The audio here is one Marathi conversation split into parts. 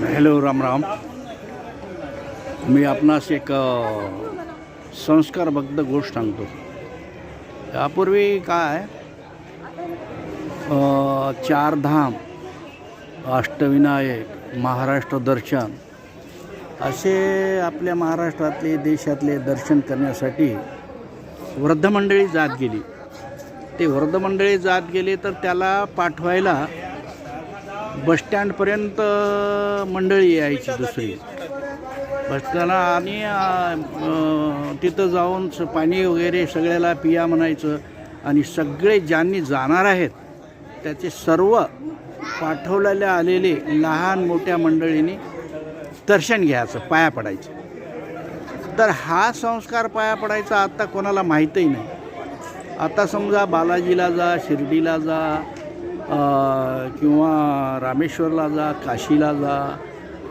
हॅलो, राम राम. मी आपणास एक संस्कारबद्ध गोष्ट सांगतो. यापूर्वी काय चारधाम, अष्टविनायक, महाराष्ट्र दर्शन असे आपल्या महाराष्ट्रातले देशातले दर्शन करण्यासाठी वृद्ध मंडळी जात गेली. ते वृद्ध मंडळी जात गेले तर त्याला पाठवायला बसस्टँडपर्यंत मंडळी यायची दुसरी बसताना, आणि तिथं जाऊन पाणी वगैरे सगळ्याला पिया म्हणायचं. आणि सगळे ज्यांनी जाणार आहेत त्याचे सर्व पाठवलेले आलेले लहान मोठ्या मंडळींनी दर्शन घ्यायचं, पाया पडायचं. तर हा संस्कार पाया पडायचा आता कोणाला माहीतही नाही. आता समजा बालाजीला जा, शिर्डीला जा, किंवा रामेश्वरला जा, काशीला जा,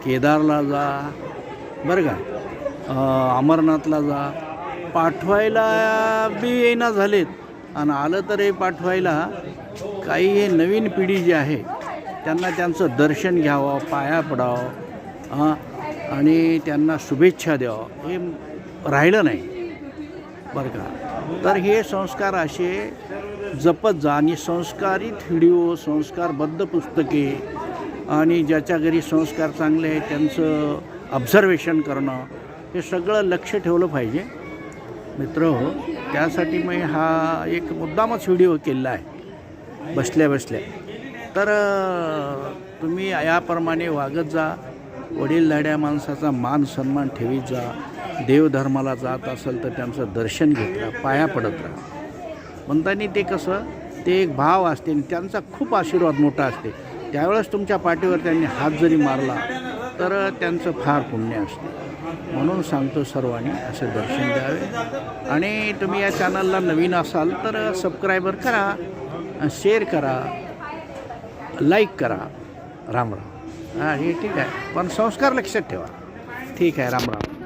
केदारला जा, बरं का, अमरनाथला जा, पाठवायला बी येईना झालेत. आणि आलं तर हे पाठवायला काही हे नवीन पिढी जी आहे त्यांना त्यांचं दर्शन घ्यावं, पाया पडावं आणि त्यांना शुभेच्छा द्यावं हे राहिलं नाही, बरं का. तर हे संस्कार असे जपत जा. आणि संस्कारित व्हिडिओ, संस्कारबद्ध पुस्तके आणि ज्याच्या घरी संस्कार चांगले आहेत त्यांचं ऑब्झर्वेशन करणं हे सगळं लक्ष ठेवलं पाहिजे मित्रहो. त्यासाठी मी हा एक मुद्दामच व्हिडिओ केलेला आहे बसल्या बसल्या. तर तुम्ही याप्रमाणे वागत जा, वडीलधाऱ्या माणसाचा मान सन्मान ठेवीत जा. देवधर्माला जात असेल तर त्यांचं दर्शन घेत राहा, पाया पडत राहा. म्हणताना ते कसं, ते एक भाव असते आणि त्यांचा खूप आशीर्वाद मोठा असते. त्यावेळेस तुमच्या पाठीवर त्यांनी हात जरी मारला तर त्यांचं फार पुण्य असते. म्हणून सांगतो सर्वांनी असे दर्शन द्यावे. आणि तुम्ही या चॅनलला नवीन असाल तर सबस्क्रायबर करा, शेअर करा, लाईक करा. राम राम. हे ठीक आहे, पण संस्कार लक्षात ठेवा. ठीक आहे, राम राम.